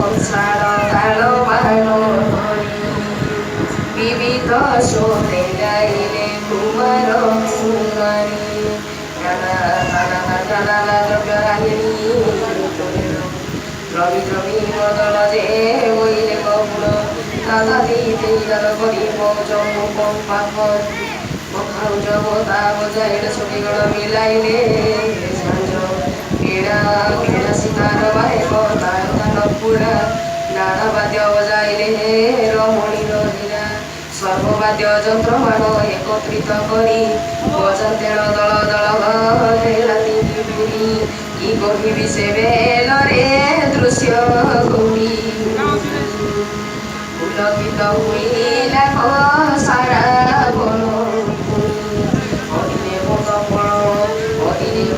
କଂସାଳ କାଳ ବାଣ ବିବିଧ ସ୍ରୋତେ ଗାଇଲେ କୁମାର କୁମାରୀ ଦ୍ରବ୍ୟରାଗିଣୀ ଦ୍ରବି ଦ୍ରବି ବଦଳ ଯେ বইলে কগুণ দাদা দিতে গান করি মৌজম পাপ বখাউ জগতা বজাইলে ছবিগণ মিলাইলে সাঞ্জ ক্রীড়া ক্রীড়া শিকার বাহেক তার গান পুরা নানা বাদ্য বজাইলে রমণী রহিলা সর্ববাদ্য যন্ত্রমান একত্রিত করি বজন্তেণ দল দল রাতি বিপুরি কি কহিবি সে বেলরে দৃশ্য গৌরী পুলকিত হইলা সারা বন অহিলে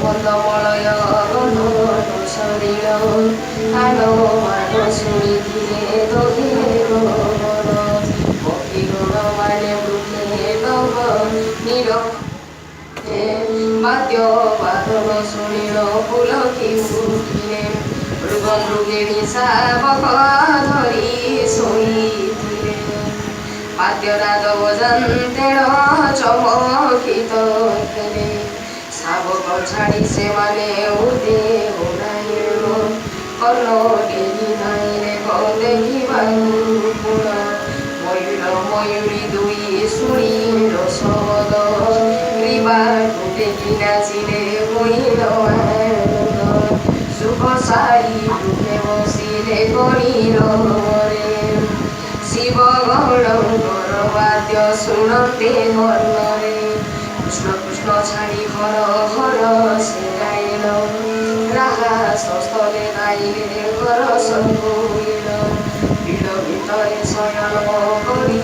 বন্দমলয় শরীর আলো মান শুনিলে দোহে ভক্তিগুণ মানে বৃদ্ধে নব নির বাদ্য বাদন শুনিল পুলকি উঠিলে মৃগ মৃগিণী শাবক ধরি শোইଥିଲେ বাদ্যনাদ বজন্তেণ চমকিত ହେଲେ শাবক ছাড়ি ସେମାନେ ଉର୍ଦ୍ଧେ ଉଡ଼ାଇଲ କର୍ଣ୍ଣ ଡେରି ନାଇରେ ଦେଖିବାକୁ ଗୁଣ ମୟୂର ମୟୂରୀ ଦୁଇ ଶୁଣିଲ ଶବଦ ଗ୍ରୀବା ଟେକି ନାଚିଲେ ହୋଇଲ ଆନନ୍ଦ ସୁଖ ସାରି ଦୁଃଖେ ବସିଲେ ଗଣିର ଶିବ ଗୌଡ଼ଙ୍କର ବାଦ୍ୟ ଶୁଣନ୍ତେ କର୍ଣ୍ଣରେ কৃষ্ণ কৃষ্ণ ছাড়ি হর হর সে গাইল রাহা স্থলে গাইলে ঘর সঙ্গইল বিল ভিতরে শয়ন করি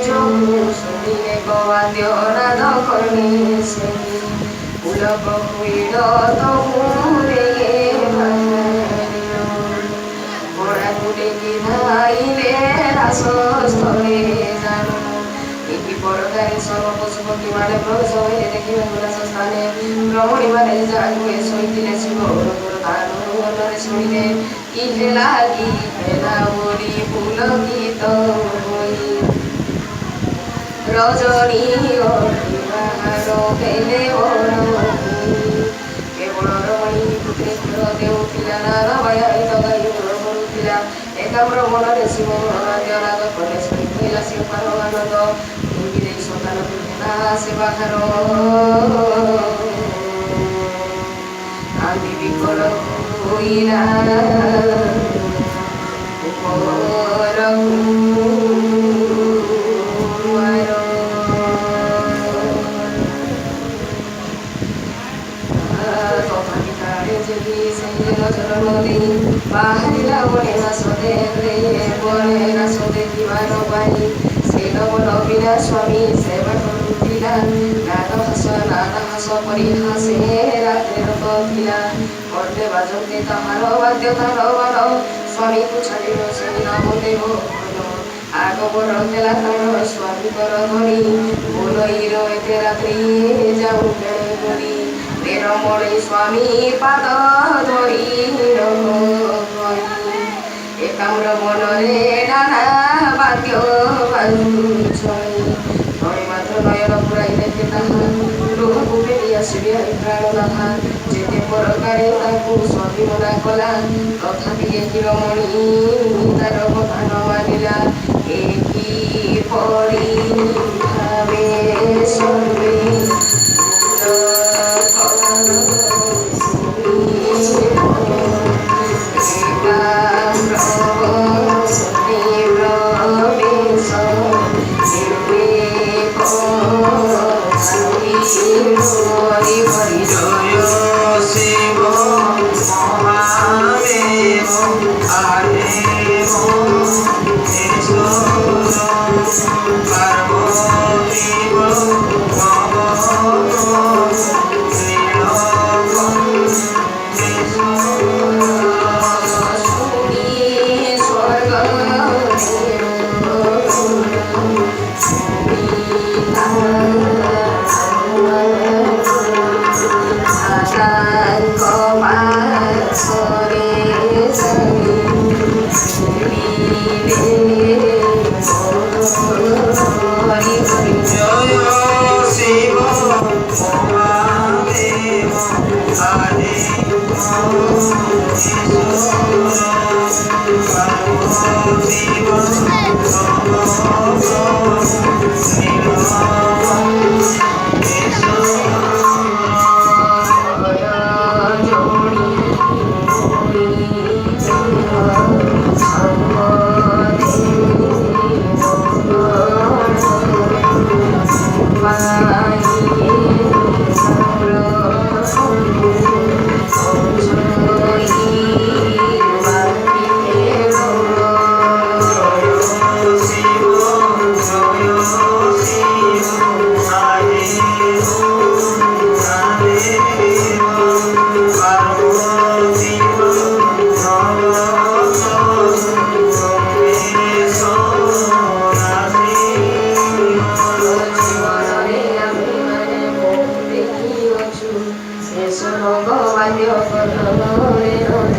যমু শুনিলে গবাদ্য নাদ কর্ণে সে পুলক হইল তমুরে বড়াকু ডেকি ধাইলে রাসস্থলে জানো পরকারী সর্ব পশুপক্ষী মানে প্রবেশ হইলে দেখিবেন স্থানে ভ্রমণী মানে জাগুয়ে শৈতিলে শিব দানরে শুনিলে ইহে লাগি হেলা বলি পুলকিত হই রজনী অভিবাহার হেলে কেবল রমণী পুত্রে ক্ষীর দেউଥିଲା ନାର ବାୟାହିତ ଗାଈ କରୁଥିଲା ଏକାମ୍ର ମନରେ ଶିବ ନାଦ କଲେ ଶୁଣି କହିଲା ଶିବର ଆନନ୍ଦ ସନ୍ତାନ ନା ସେ ବାହାର କାନ୍ଦି ବିକଳ ହୋଇଲା ବାହାରିଲା ବଣେ ନାଶ ବଣେ ନାଶ ଦେଖିବାର ପାଇଁ ସେ ନବନ ବିନା ସ୍ୱାମୀ ସେବା କରୁଥିଲା ନାନା ହାସ ପରିହାସେ ରାତ୍ରିର ଥିଲା କର୍ଣ୍ଣେ ବାଜନ୍ତେ ତାହାର ବାଦ୍ୟ ତାର ବାଣ ସ୍ୱାମୀକୁ ଛାଡ଼ିଲ ସେ ନାମ ଦେବ ଆଗ ବର ହେଲା ତାର ସ୍ୱାମୀଙ୍କର ଧରି ବୋଲଇର ଏତେ ରାତ୍ରି ଯାଉ କେଣେ କରି ରମଣୀ ସ୍ୱାମୀ ପାଦ ଧରି ଏକାମ୍ର ମନରେ ନାନା ବାଦ୍ୟ ବାଜୁଛଇ ଧରି ମାତ୍ର ନୟନ ପୁରାଇ ଦେଖେ ତାହା ଗୃହକୁ ଫେରି ଆସିବେ ପ୍ରାଣନାଥା ଯେତେ ପ୍ରକାରେ ତାକୁ ସ୍ୱାମୀ ମନା କଲା ତଥାପି ଏକି ରମଣୀ ତାର କଥା ନ ମାନିଲା ଏକିପରି ଭାବେ ସର୍ବେ Hare Eso no va a